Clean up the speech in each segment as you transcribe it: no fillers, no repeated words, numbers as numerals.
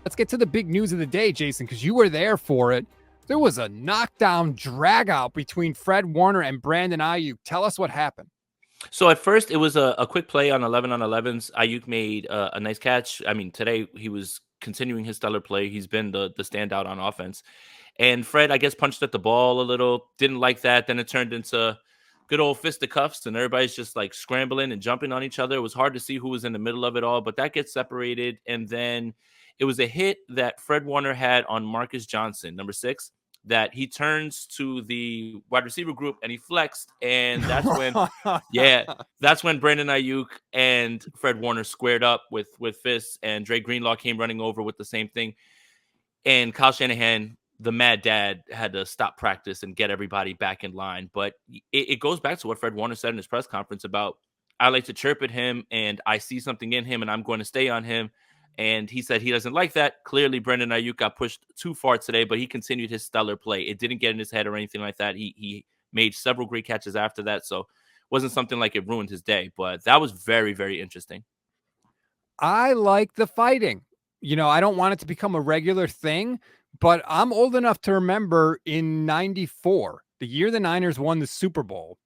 Let's get to the big news of the day, Jason, because you were there for it. There was a knockdown drag out between Fred Warner and Brandon Aiyuk. Tell us what happened. So at first, it was a quick play on 11 on 11s. Ayuk made a nice catch. I mean, today he was continuing his stellar play. He's been the standout on offense. And Fred, I guess, punched at the ball a little. Didn't like that. Then it turned into good old fisticuffs, and everybody's just like scrambling and jumping on each other. It was hard to see who was in the middle of it all, but that gets separated. And then it was a hit that Fred Warner had on Marcus Johnson, number 6, that he turns to the wide receiver group and he flexed. And that's when, that's when Brandon Aiyuk and Fred Warner squared up with fists, and Dre Greenlaw came running over with the same thing. And Kyle Shanahan, the mad dad, had to stop practice and get everybody back in line. But it goes back to what Fred Warner said in his press conference about, I like to chirp at him and I see something in him and I'm going to stay on him. And he said he doesn't like that. Clearly, Brandon Aiyuk got pushed too far today, but he continued his stellar play. It didn't get in his head or anything like that. He made several great catches after that. So it wasn't something like it ruined his day, but that was very, very interesting. I like the fighting. You know, I don't want it to become a regular thing, but I'm old enough to remember in 94, the year the Niners won the Super Bowl,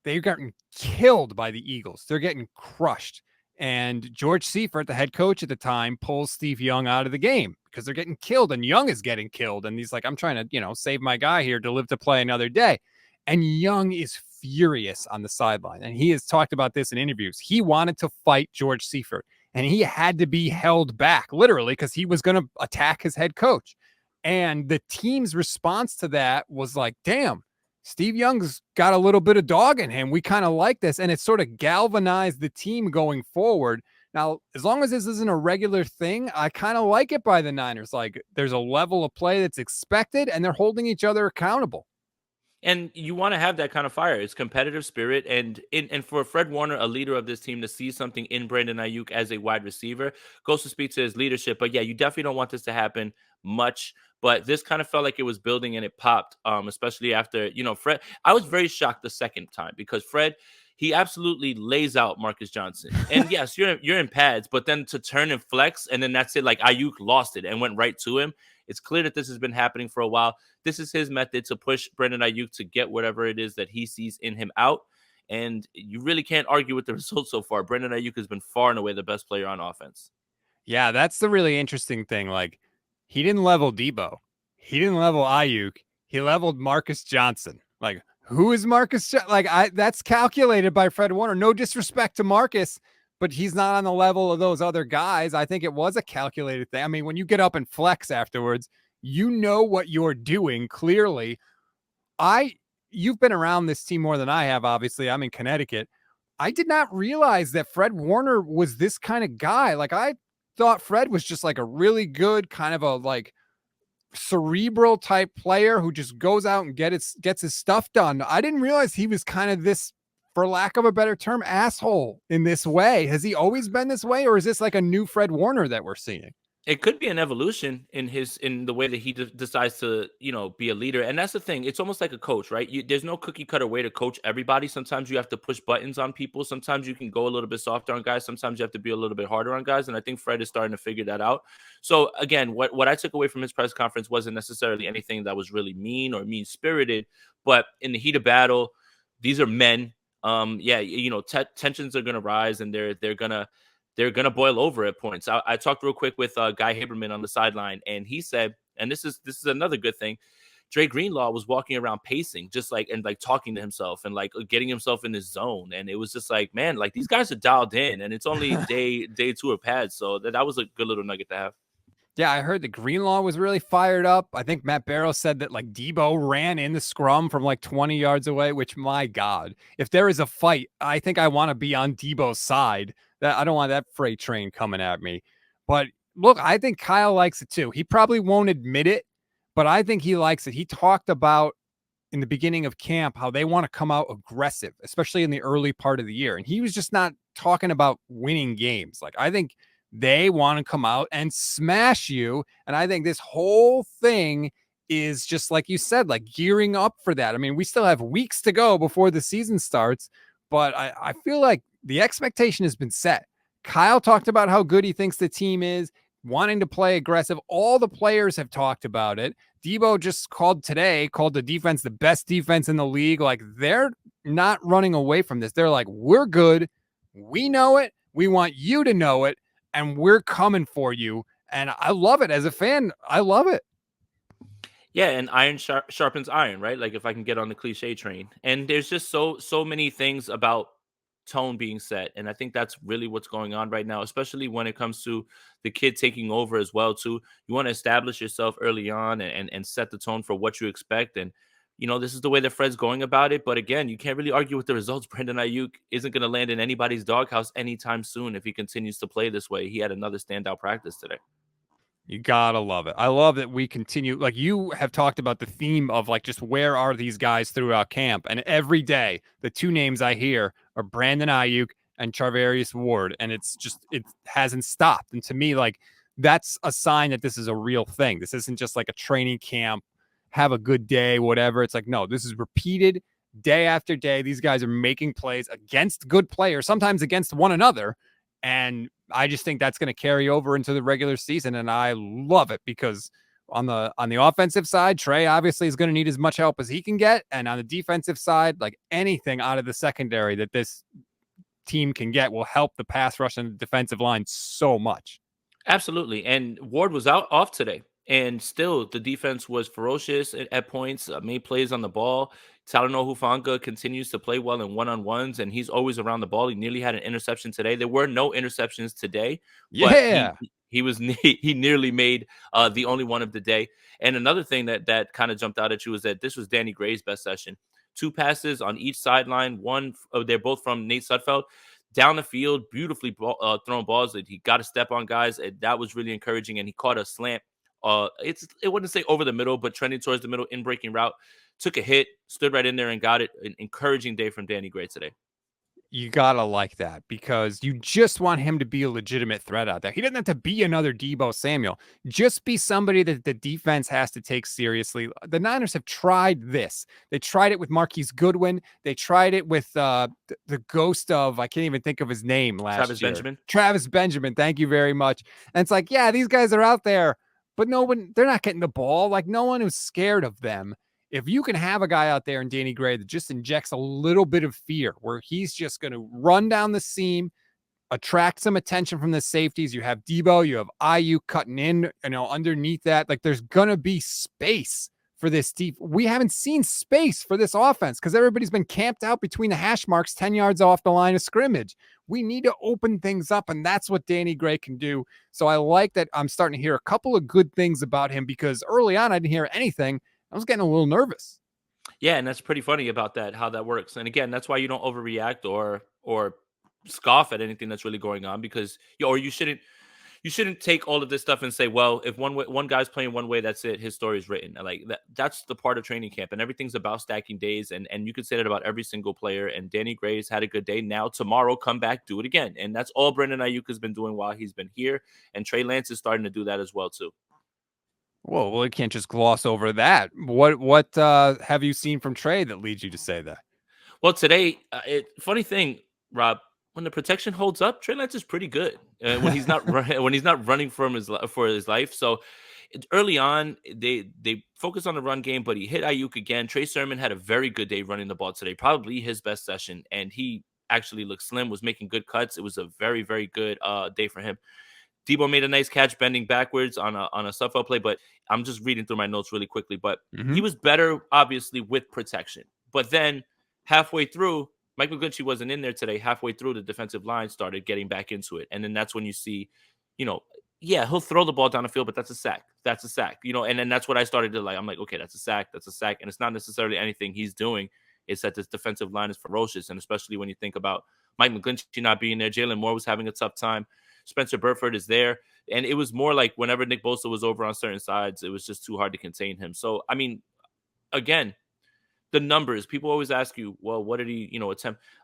they got killed by the Eagles. They're getting crushed. And George Seifert, the head coach at the time, pulls Steve Young out of the game because they're getting killed and Young is getting killed. And he's like, I'm trying to, save my guy here to live to play another day. And Young is furious on the sideline. And he has talked about this in interviews. He wanted to fight George Seifert and he had to be held back literally because he was going to attack his head coach. And the team's response to that was like, damn, Steve Young's got a little bit of dog in him. We kind of like this. And it sort of galvanized the team going forward. Now, as long as this isn't a regular thing, I kind of like it by the Niners. Like there's a level of play that's expected and they're holding each other accountable. And you want to have that kind of fire. It's competitive spirit. And for Fred Warner, a leader of this team, to see something in Brandon Aiyuk as a wide receiver goes to speak to his leadership. But yeah, you definitely don't want this to happen much. But this kind of felt like it was building and it popped, especially after, Fred. I was very shocked the second time because Fred, he absolutely lays out Marcus Johnson. And yes, you're in pads, but then to turn and flex, and then that's it. Like Aiyuk lost it and went right to him. It's clear that this has been happening for a while. This is his method to push Brandon Aiyuk to get whatever it is that he sees in him out. And you really can't argue with the results so far. Brandon Aiyuk has been far and away the best player on offense. Yeah, that's the really interesting thing. Like, he didn't level Deebo. He didn't level Aiyuk. He leveled Marcus Johnson. Like, who is Marcus? That's calculated by Fred Warner. No disrespect to Marcus, but he's not on the level of those other guys. I think it was a calculated thing. I mean, when you get up and flex afterwards, you know what you're doing clearly. You've been around this team more than I have, obviously. I'm in Connecticut. I did not realize that Fred Warner was this kind of guy. Like, I thought Fred was just like a really good kind of a like cerebral type player who just goes out and gets his stuff done. I didn't realize he was kind of this, for lack of a better term, asshole in this way. Has he always been this way, or is this like a new Fred Warner that we're seeing? It could be an evolution in the way that he decides to, be a leader. And that's the thing. It's almost like a coach, right? There's no cookie cutter way to coach everybody. Sometimes you have to push buttons on people. Sometimes you can go a little bit softer on guys. Sometimes you have to be a little bit harder on guys. And I think Fred is starting to figure that out. So again, what I took away from his press conference wasn't necessarily anything that was really mean or mean spirited, but in the heat of battle, these are men. Tensions are going to rise and they're going to boil over at points. I talked real quick with Guy Haberman on the sideline, and he said, and this is another good thing, Dre Greenlaw was walking around pacing, just like, and like talking to himself and like getting himself in his zone. And it was just like, man, like these guys are dialed in, and it's only day 2 of pads. So that was a good little nugget to have. Yeah, I heard that Greenlaw was really fired up. I think Matt Barrow said that like Deebo ran in the scrum from like 20 yards away, which, my God, if there is a fight, I think I want to be on Deebo's side. That I don't want that freight train coming at me. But look, I think Kyle likes it too. He probably won't admit it, but I think he likes it. He talked about in the beginning of camp how they want to come out aggressive, especially in the early part of the year. And he was just not talking about winning games. Like, I think they want to come out and smash you. And I think this whole thing is just like you said, like gearing up for that. I mean, we still have weeks to go before the season starts, but I feel like the expectation has been set. Kyle talked about how good he thinks the team is. wanting to play aggressive. All the players have talked about it. Deebo just called the defense the best defense in the league. Like, they're not running away from this. They're like, we're good. We know it. We want you to know it. And we're coming for you. And I love it as a fan. I love it. Yeah, and iron sharpens iron, right? Like if I can get on the cliche train. And there's just so many things about tone being set, and I think that's really what's going on right now, especially when it comes to the kid taking over as well too. You want to establish yourself early on and set the tone for what you expect. And this is the way that Fred's going about it. But again, you can't really argue with the results. Brandon Aiyuk isn't going to land in anybody's doghouse anytime soon if he continues to play this way. He had another standout practice today. You gotta love it. I love that we continue. Like, you have talked about the theme of like, just where are these guys throughout camp? And every day, the two names I hear are Brandon Aiyuk and Charvarius Ward, and it hasn't stopped. And to me, like, that's a sign that this is a real thing. This isn't just like a training camp, have a good day, whatever. It's like, no, this is repeated day after day. These guys are making plays against good players, sometimes against one another. And I just think that's going to carry over into the regular season. And I love it because on the offensive side, Trey obviously is going to need as much help as he can get. And on the defensive side, like, anything out of the secondary that this team can get will help the pass rush and the defensive line so much. Absolutely. And Ward was off today. And still, the defense was ferocious at points, made plays on the ball. Talanoa Hufanga continues to play well in one-on-ones, and he's always around the ball. He nearly had an interception today. There were no interceptions today, but Yeah. he was he nearly made the only one of the day. And another thing that kind of jumped out at you was that this was Danny Gray's best session. 2 passes on each sideline. They're both from Nate Sudfeld. Down the field, beautifully thrown balls that he got to step on guys. That was really encouraging, and he caught a slant. It wouldn't say over the middle, but trending towards the middle in breaking route. Took a hit, stood right in there and got it. An encouraging day from Danny Gray today. You gotta like that because you just want him to be a legitimate threat out there. He doesn't have to be another Deebo Samuel. Just be somebody that the defense has to take seriously. The Niners have tried this. They tried it with Marquise Goodwin. They tried it with the ghost of, I can't even think of his name last Travis year. Benjamin. Travis Benjamin. Thank you very much. And it's like, yeah, these guys are out there, but they're not getting the ball. Like, no one is scared of them. If you can have a guy out there in Danny Gray that just injects a little bit of fear, where he's just going to run down the seam, attract some attention from the safeties. You have Deebo, you have Aiyuk cutting in, underneath that. Like, there's going to be space for this deep. We haven't seen space for this offense because everybody's been camped out between the hash marks 10 yards off the line of scrimmage. We need to open things up, and that's what Danny Gray can do. So I like that I'm starting to hear a couple of good things about him because early on I didn't hear anything. I was getting a little nervous. Yeah, and that's pretty funny about that, how that works. And again, that's why you don't overreact or scoff at anything that's really going on because you shouldn't take all of this stuff and say, well, if one guy's playing one way, that's it. His story is written. Like that's the part of training camp, and everything's about stacking days. And you can say that about every single player. And Danny Gray's had a good day. Now tomorrow, come back, do it again. And that's all Brandon Aiyuk has been doing while he's been here. And Trey Lance is starting to do that as well too. Well, we can't just gloss over that. What have you seen from Trey that leads you to say that? Well, today, funny thing, Rob, when the protection holds up, Trey Lance is pretty good when he's not when he's not running for his life. So early on, they focus on the run game, but he hit Aiyuk again. Trey Sermon had a very good day running the ball today, probably his best session, and he actually looked slim, was making good cuts. It was a very, very good day for him. Deebo made a nice catch bending backwards on a Suffolk play, but I'm just reading through my notes really quickly. But he was better, obviously, with protection. But then halfway through, Mike McGlinchey wasn't in there today. Halfway through, the defensive line started getting back into it. And then that's when you see, yeah, he'll throw the ball down the field, but that's a sack. That's a sack. And then that's what I started to like. I'm like, okay, that's a sack. That's a sack. And it's not necessarily anything he's doing. It's that this defensive line is ferocious. And especially when you think about Mike McGlinchey not being there, Jalen Moore was having a tough time. Spencer Burford is there. And it was more like whenever Nick Bosa was over on certain sides, it was just too hard to contain him. So, I mean, again, the numbers, people always ask you, well, what did he,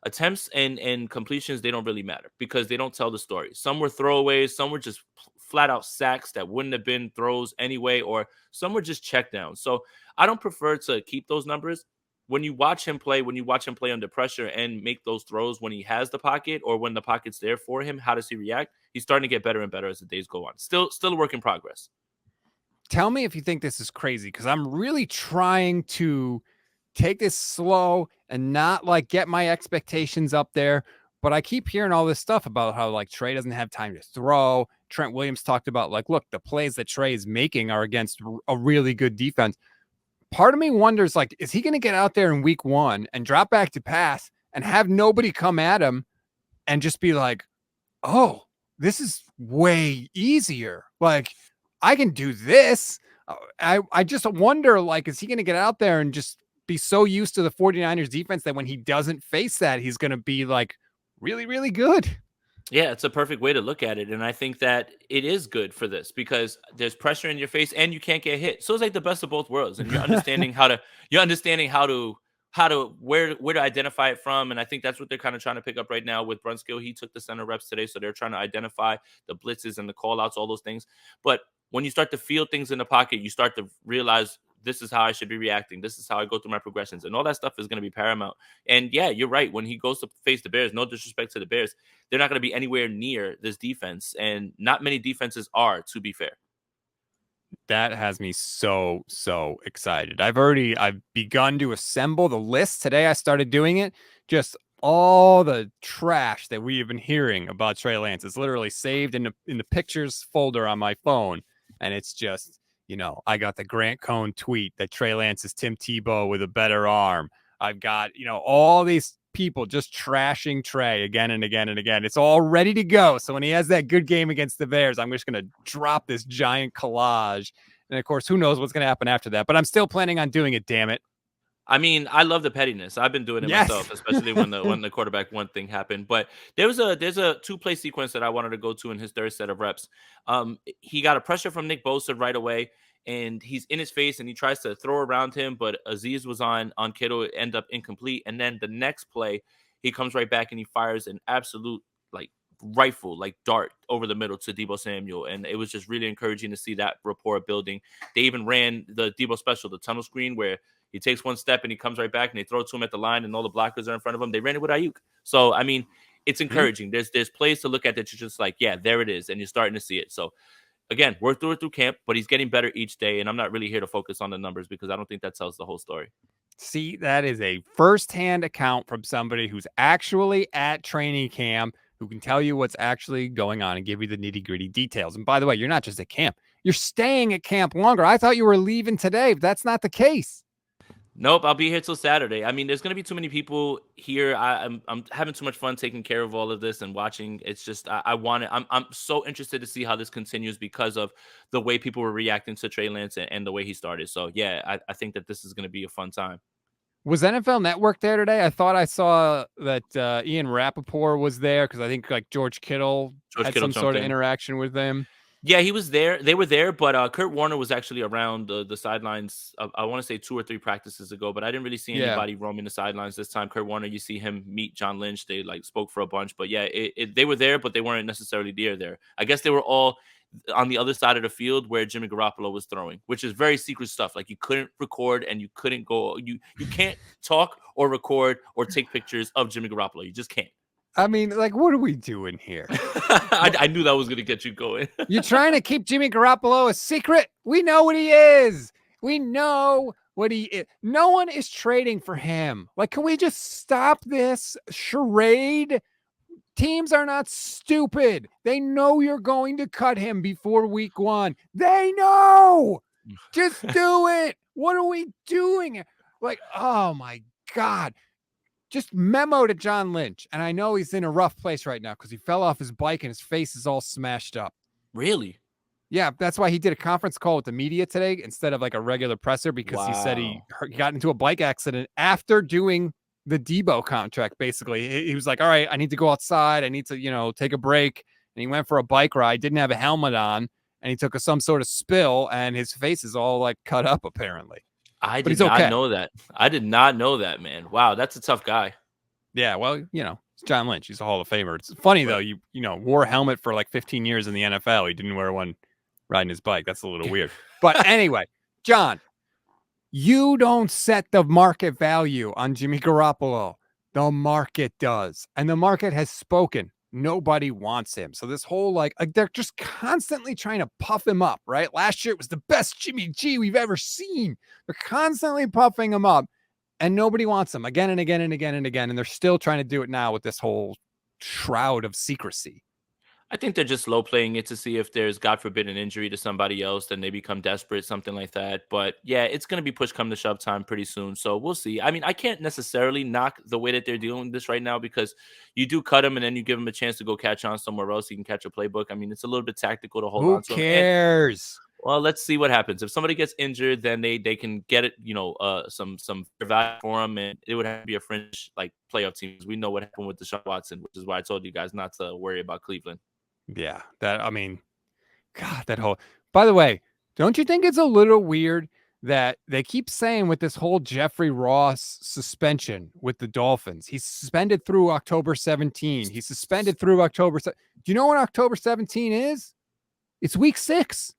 attempts and completions, they don't really matter because they don't tell the story. Some were throwaways, some were just flat out sacks that wouldn't have been throws anyway, or some were just checkdowns. So I don't prefer to keep those numbers. When you watch him play under pressure and make those throws when he has the pocket or when the pocket's there for him, how does he react? he's starting to get better and better as the days go on. Still a work in progress. Tell me if you think this is crazy, because I'm really trying to take this slow and not like get my expectations up there. But I keep hearing all this stuff about how like Trey doesn't have time to throw. Trent Williams talked about like, look, the plays that Trey is making are against a really good defense. Part of me wonders, like, is he going to get out there in week 1 and drop back to pass and have nobody come at him and just be like, oh, this is way easier. Like, I can do this. I just wonder, like, is he going to get out there and just be so used to the 49ers defense that when he doesn't face that, he's going to be like really, really good? Yeah, it's a perfect way to look at it. And I think that it is good for this because there's pressure in your face and you can't get hit. So it's like the best of both worlds. And you're understanding where to identify it from. And I think that's what they're kind of trying to pick up right now with Brunskill. He took the center reps today. So they're trying to identify the blitzes and the call outs, all those things. But when you start to feel things in the pocket, you start to realize this is how I should be reacting. This is how I go through my progressions. And all that stuff is going to be paramount. And yeah, you're right. When he goes to face the Bears, no disrespect to the Bears, they're not going to be anywhere near this defense. And not many defenses are, to be fair. That has me so excited. I've begun to assemble the list. Today I started doing it. Just all the trash that we have been hearing about Trey Lance is literally saved in the pictures folder on my phone. And it's just, I got the Grant Cohn tweet that Trey Lance is Tim Tebow with a better arm. I've got, all these people just trashing Trey again and again and again. It's all ready to go. So when he has that good game against the Bears, I'm just going to drop this giant collage. And of course, who knows what's going to happen after that, but I'm still planning on doing it. Damn it. I mean, I love the pettiness. I've been doing it myself, especially when the quarterback one thing happened. But there's a 2-play sequence that I wanted to go to in his third set of reps. He got a pressure from Nick Bosa right away, and he's in his face, and he tries to throw around him, but Aziz was on Kittle, it ended up incomplete. And then the next play, he comes right back and he fires an absolute rifle, dart over the middle to Deebo Samuel. And it was just really encouraging to see that rapport building. They even ran the Deebo special, the tunnel screen, where he takes one step and he comes right back and they throw it to him at the line and all the blockers are in front of him. They ran it with Aiyuk. So, I mean, it's encouraging. There's plays to look at that you're just like, yeah, there it is. And you're starting to see it. So, again, work through it through camp, but he's getting better each day. And I'm not really here to focus on the numbers because I don't think that tells the whole story. See, that is a firsthand account from somebody who's actually at training camp, who can tell you what's actually going on and give you the nitty-gritty details. And by the way, you're not just at camp. You're staying at camp longer. I thought you were leaving today, but that's not the case. Nope, I'll be here till Saturday. I mean, there's going to be too many people here. I'm having too much fun taking care of all of this and watching. It's just I'm so interested to see how this continues because of the way people were reacting to Trey Lance and the way he started. So yeah, I think that this is going to be a fun time. Was NFL Network there today? I thought I saw that Ian Rappaport was there because I think George Kittle had some sort of interaction with them. Yeah, he was there. They were there, but Kurt Warner was actually around the sidelines. I want to say 2 or 3 practices ago, but I didn't really see anybody roaming the sidelines this time. Kurt Warner, you see him meet John Lynch. They spoke for a bunch, but yeah, they were there, but they weren't necessarily there. I guess they were all on the other side of the field where Jimmy Garoppolo was throwing, which is very secret stuff. Like you couldn't record and you couldn't go. You can't talk or record or take pictures of Jimmy Garoppolo. You just can't. I mean, what are we doing here? I knew that was going to get you going. You're trying to keep Jimmy Garoppolo a secret? We know what he is. We know what he is. No one is trading for him. Can we just stop this charade? Teams are not stupid. They know you're going to cut him before week 1. They know. Just do it. What are we doing? Oh my God. Just memo to John Lynch. And I know he's in a rough place right now because he fell off his bike and his face is all smashed up. Really? Yeah, that's why he did a conference call with the media today instead of a regular presser because he said he got into a bike accident after doing the Deebo contract. Basically, he was like, all right, I need to go outside. I need to, take a break. And he went for a bike ride, didn't have a helmet on, and he took some sort of spill and his face is all cut up apparently. I did not know that. I did not know that, man. Wow, that's a tough guy. Yeah, well, it's John Lynch. He's a Hall of Famer. It's funny, though. You wore a helmet for 15 years in the NFL. He didn't wear one riding his bike. That's a little weird. But anyway, John, you don't set the market value on Jimmy Garoppolo. The market does. And the market has spoken. nobody wants him. So this whole like they're just constantly trying to puff him up, right? Last year it was the best Jimmy G we've ever seen. They're constantly puffing him up, and nobody wants him again and again and again and again. And they're still trying to do it now with this whole shroud of secrecy. I think they're just low playing it to see if there's, God forbid, an injury to somebody else, then they become desperate, something like that. But yeah, it's going to be push come to shove time pretty soon. So we'll see. I mean, I can't necessarily knock the way that they're dealing with this right now because you do cut him and then you give him a chance to go catch on somewhere else. He can catch a playbook. I mean, it's a little bit tactical to hold Who on to him. And cares? well, let's see what happens. If somebody gets injured, then they can get it, some value for them, and it would have to be a fringe like playoff teams. We know what happened with Deshaun Watson, which is why I told you guys not to worry about Cleveland. Yeah, that I mean, God, that whole. By the way, don't you think it's a little weird that they keep saying with this whole Jeffrey Ross suspension with the Dolphins? He's suspended through October 17. He's suspended through October. Do you know what October 17 is? It's week 6.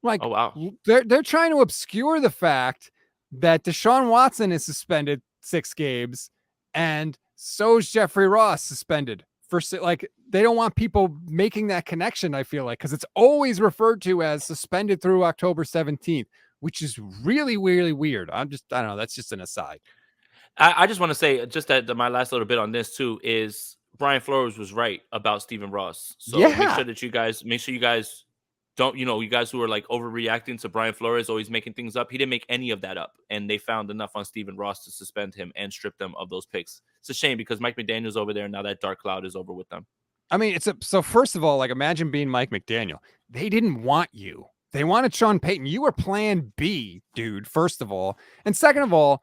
Like, Oh wow. they're trying to obscure the fact that Deshaun Watson is suspended 6 games, and so is Jeffrey Ross suspended for like they don't want people making that connection. I feel like because it's always referred to as suspended through October 17th, which is really weird. I don't know. That's just an aside. I just want to say just that my last little bit on this too is Brian Flores was right about Stephen Ross. So Yeah, make sure you guys don't, you guys who are like overreacting to Brian Flores always making things up. He didn't make any of that up, and they found enough on Stephen Ross to suspend him and strip them of those picks. It's a shame because Mike McDaniel's over there, and now that dark cloud is over with them. I mean, so first of all, like imagine being Mike McDaniel. They didn't want you. They wanted Sean Payton. You were plan B, dude, first of all. And second of all,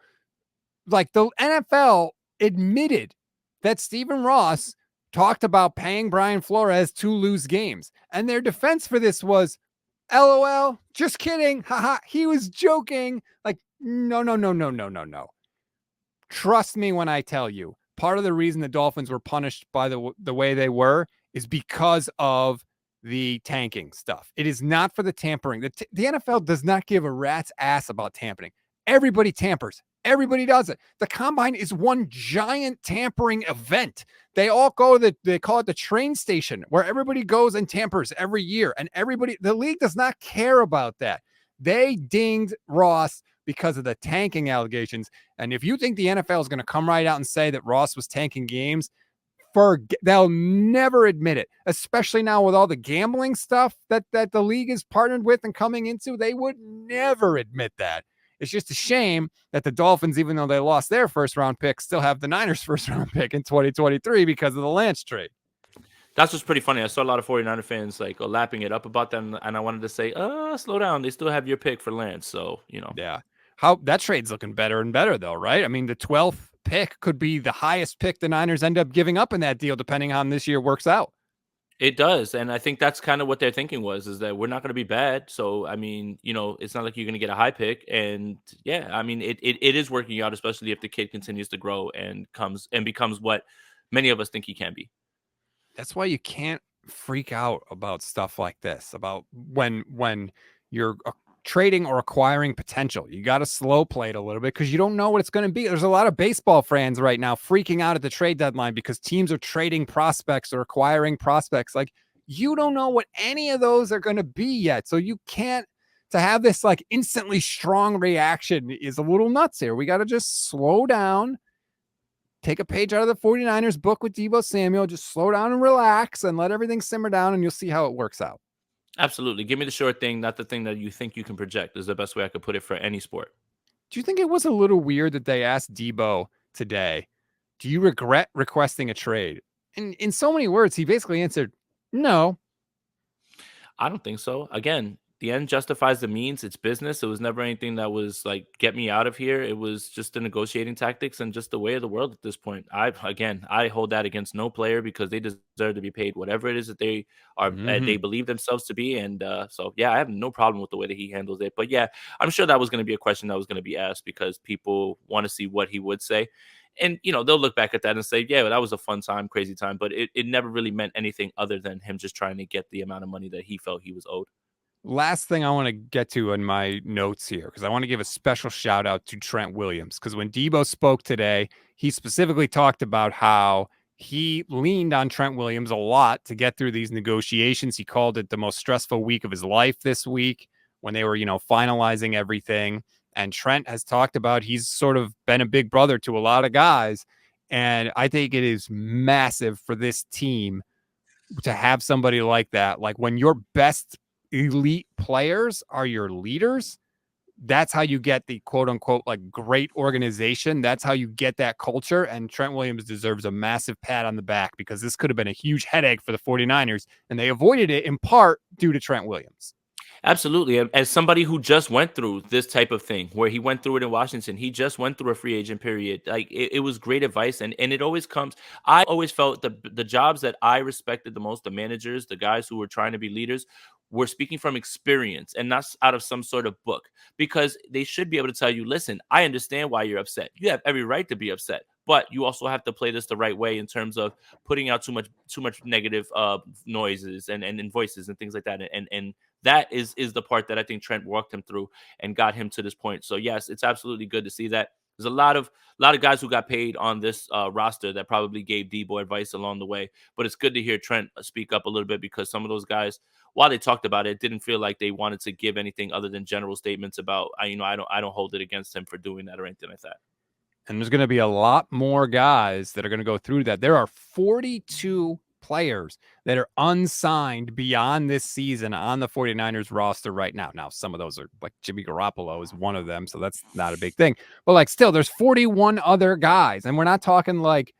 like the NFL admitted that Stephen Ross talked about paying Brian Flores to lose games. And their defense for this was, LOL, just kidding. Haha, he was joking. Like, no. Trust me when I tell you, part of the reason the Dolphins were punished by the way they were is because of the tanking stuff. It is not for the tampering. The NFL does not give a rat's ass about tampering. Everybody tampers. Everybody does it. The combine is one giant tampering event. They all go they call it the train station where everybody goes and tampers every year. And the league does not care about that. They dinged Ross because of the tanking allegations. And if you think the NFL is going to come right out and say that Ross was tanking games, they'll never admit it, especially now with all the gambling stuff that the league is partnered with and coming into. They would never admit that. It's just a shame that the Dolphins, even though they lost their first round pick, still have the Niners first round pick in 2023 because of the Lance trade. That's what's pretty funny. I saw a lot of 49er fans like lapping it up about them, and I wanted to say, slow down. They still have your pick for Lance. So, Yeah. How that trade's looking better and better, though, right? I mean, the 12th pick could be the highest pick the Niners end up giving up in that deal, depending on this year works out. It does, and I think that's kind of what their thinking is that we're not going to be bad. So, I mean, it's not like you're going to get a high pick, and yeah, I mean, it is working out, especially if the kid continues to grow and becomes what many of us think he can be. That's why you can't freak out about stuff like this, about when you're trading or acquiring potential. You got to slow play it a little bit because you don't know what it's going to be. There's a lot of baseball fans right now freaking out at the trade deadline because teams are trading prospects or acquiring prospects. Like, you don't know what any of those are going to be yet. So you can't, to have this like instantly strong reaction is a little nuts here. We got to just slow down, take a page out of the 49ers book with Deebo Samuel, just slow down and relax and let everything simmer down, and you'll see how it works out. Absolutely. Give me the short thing, not the thing that you think you can project, is the best way I could put it for any sport. Do you think it was a little weird that they asked Deebo today, do you regret requesting a trade? And in so many words, he basically answered, no. I don't think so. Again, the end justifies the means. It's business. It was never anything that was like, get me out of here. It was just the negotiating tactics and just the way of the world at this point. I hold that against no player because they deserve to be paid whatever it is that they are, they believe themselves to be. And so, yeah, I have no problem with the way that he handles it. But yeah, I'm sure that was going to be a question that was going to be asked because people want to see what he would say. And, they'll look back at that and say, yeah, that was a fun time, crazy time. But it never really meant anything other than him just trying to get the amount of money that he felt he was owed. Last thing I want to get to in my notes here, because I want to give a special shout out to Trent Williams, because when Deebo spoke today, he specifically talked about how he leaned on Trent Williams a lot to get through these negotiations. He called it the most stressful week of his life this week when they were, finalizing everything. And Trent has talked about he's sort of been a big brother to a lot of guys. And I think it is massive for this team to have somebody like that. Like when your best elite players are your leaders, that's how you get the quote unquote like great organization. That's how you get that culture. And Trent Williams deserves a massive pat on the back because this could have been a huge headache for the 49ers. And they avoided it in part due to Trent Williams. Absolutely. As somebody who just went through this type of thing, where he went through it in Washington, he just went through a free agent period. Like it was great advice, and it always comes. I always felt the jobs that I respected the most, the managers, the guys who were trying to be leaders, were speaking from experience and not out of some sort of book, because they should be able to tell you, listen, I understand why you're upset. You have every right to be upset, but you also have to play this the right way in terms of putting out too much negative noises and voices and things like that, and that is the part that I think Trent walked him through and got him to this point. So yes, it's absolutely good to see that. There's a lot of guys who got paid on this roster that probably gave Deebo advice along the way, but it's good to hear Trent speak up a little bit, because some of those guys, while they talked about it, didn't feel like they wanted to give anything other than general statements about, I don't hold it against him for doing that or anything like that. And there's going to be a lot more guys that are going to go through that. There are 42 players that are unsigned beyond this season on the 49ers roster right now. Now, some of those are like Jimmy Garoppolo is one of them, so that's not a big thing. But like still, there's 41 other guys, and we're not talking like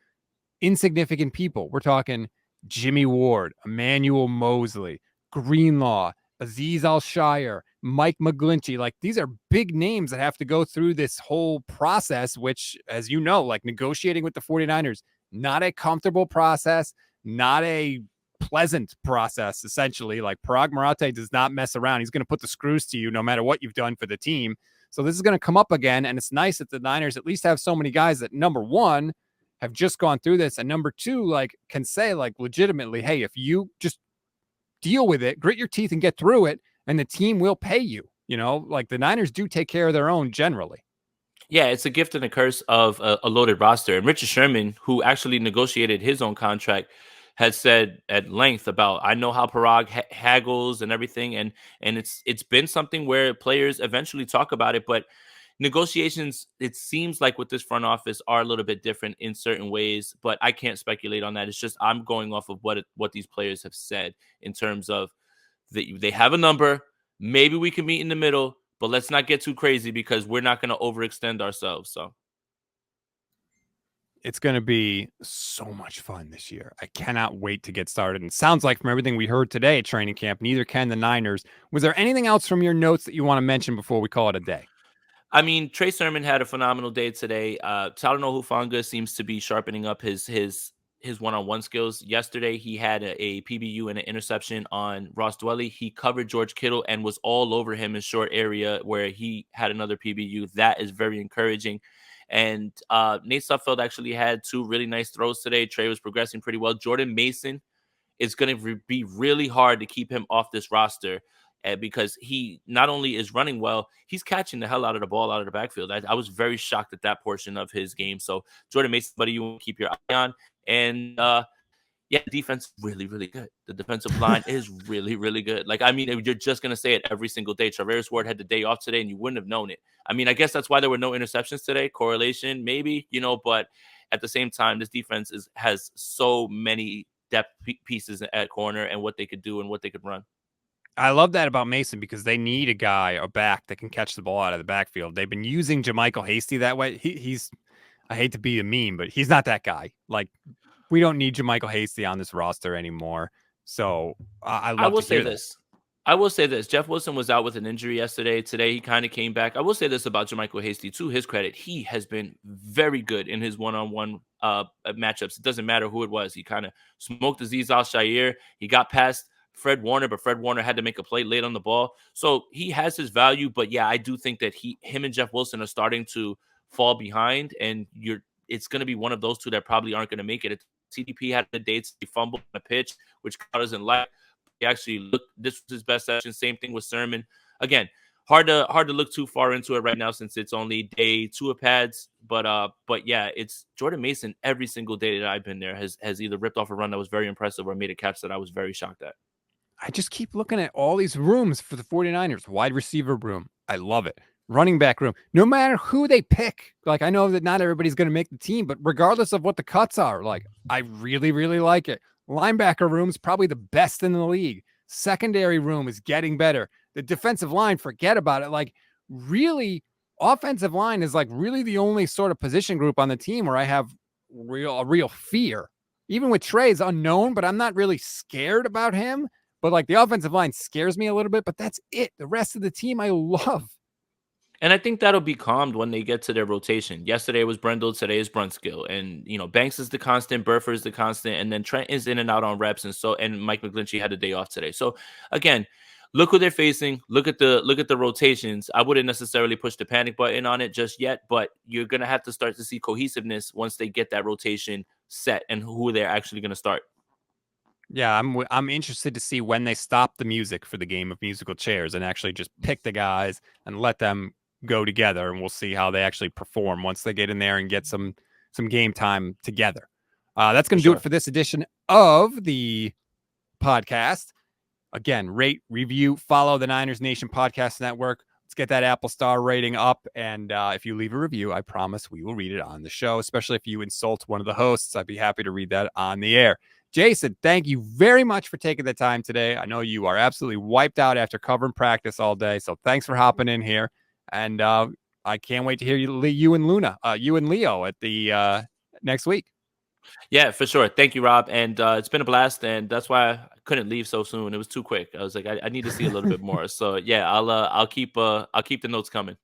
insignificant people. We're talking Jimmy Ward, Emmanuel Mosley, Greenlaw, Aziz Al-Shire, Mike McGlinchey. Like these are big names that have to go through this whole process, which, as you know, like negotiating with the 49ers, not a comfortable process, not a pleasant process, essentially. Like Parag Marate does not mess around. He's going to put the screws to you no matter what you've done for the team. So this is going to come up again. And it's nice that the Niners at least have so many guys that, number one, have just gone through this, and number two, like can say like legitimately, hey, if you just deal with it, grit your teeth and get through it, and the team will pay you. Like the Niners do take care of their own generally. Yeah, it's a gift and a curse of a loaded roster. And Richard Sherman, who actually negotiated his own contract, has said at length about, I know how Parag haggles and everything, and it's been something where players eventually talk about it, but negotiations, it seems like with this front office, are a little bit different in certain ways. But I can't speculate on that. It's just I'm going off of what these players have said in terms of they have a number. Maybe we can meet in the middle, but let's not get too crazy because we're not going to overextend ourselves. So It's going to be so much fun this year. I cannot wait to get started. And it sounds like from everything we heard today at training camp, neither can the Niners. Was there anything else from your notes that you want to mention before we call it a day? I mean, Trey Sermon had a phenomenal day today. Talanoa Hufanga seems to be sharpening up his one-on-one skills. Yesterday, he had a PBU and an interception on Ross Dwelly. He covered George Kittle and was all over him in short area where he had another PBU. That is very encouraging. And Nate Sudfeld actually had two really nice throws today. Trey was progressing pretty well. Jordan Mason, it's going to be really hard to keep him off this roster, because he not only is running well, he's catching the hell out of the ball out of the backfield. I was very shocked at that portion of his game. So Jordan Mason, buddy, you want to keep your eye on. And yeah, the defense is really, really good. The defensive line is really, really good. Like, I mean, you're just going to say it every single day. Travis Ward had the day off today, and you wouldn't have known it. I mean, I guess that's why there were no interceptions today. Correlation, maybe, but at the same time, this defense has so many depth pieces at corner and what they could do and what they could run. I love that about Mason because they need a back that can catch the ball out of the backfield. They've been using JaMychal Hasty that way. He's, I hate to be a meme, but he's not that guy. Like, we don't need JaMychal Hasty on this roster anymore. So I I love will to say hear that. this. I will say this. Jeff Wilson was out with an injury yesterday. Today, he kind of came back. I will say this about JaMychal Hasty. To his credit, he has been very good in his one-on-one matchups. It doesn't matter who it was. He kind of smoked Aziz Al-Shire. He got past Fred Warner, but Fred Warner had to make a play late on the ball. So he has his value. But yeah, I do think that him and Jeff Wilson are starting to fall behind. And it's going to be one of those two that probably aren't going to make it. CDP had the dates. He fumbled on a pitch, which Kyle doesn't like. He actually looked, this was his best session. Same thing with Sermon. Again, hard to look too far into it right now since it's only day 2 of pads. But yeah, it's Jordan Mason every single day that I've been there has either ripped off a run that was very impressive or made a catch that I was very shocked at. I just keep looking at all these rooms for the 49ers. Wide receiver room. I love it. Running back room. No matter who they pick. Like, I know that not everybody's going to make the team, but regardless of what the cuts are, like, I really, really like it. Linebacker room's probably the best in the league. Secondary room is getting better. The defensive line, forget about it. Like, really, offensive line is like really the only sort of position group on the team where I have a real fear. Even with Trey's unknown, but I'm not really scared about him. But like the offensive line scares me a little bit, but that's it. The rest of the team I love. And I think that'll be calmed when they get to their rotation. Yesterday was Brendel, today is Brunskill. And Banks is the constant, Burfer is the constant, and then Trent is in and out on reps. And Mike McGlinchey had a day off today. So again, look who they're facing. Look at the rotations. I wouldn't necessarily push the panic button on it just yet, but you're gonna have to start to see cohesiveness once they get that rotation set and who they're actually gonna start. Yeah, I'm interested to see when they stop the music for the game of musical chairs and actually just pick the guys and let them go together, and we'll see how they actually perform once they get in there and get some game time together. That's going For to do it sure. for this edition of the podcast. Again, rate, review, follow the Niners Nation Podcast Network. Let's get that Apple Star rating up. And if you leave a review, I promise we will read it on the show, especially if you insult one of the hosts. I'd be happy to read that on the air. Jason, thank you very much for taking the time today. I know you are absolutely wiped out after covering practice all day. So thanks for hopping in here. And I can't wait to hear you and Leo at the next week. Yeah, for sure. Thank you, Rob. And it's been a blast, and that's why I couldn't leave so soon. It was too quick. I was like, I need to see a little bit more. So yeah, I'll keep the notes coming.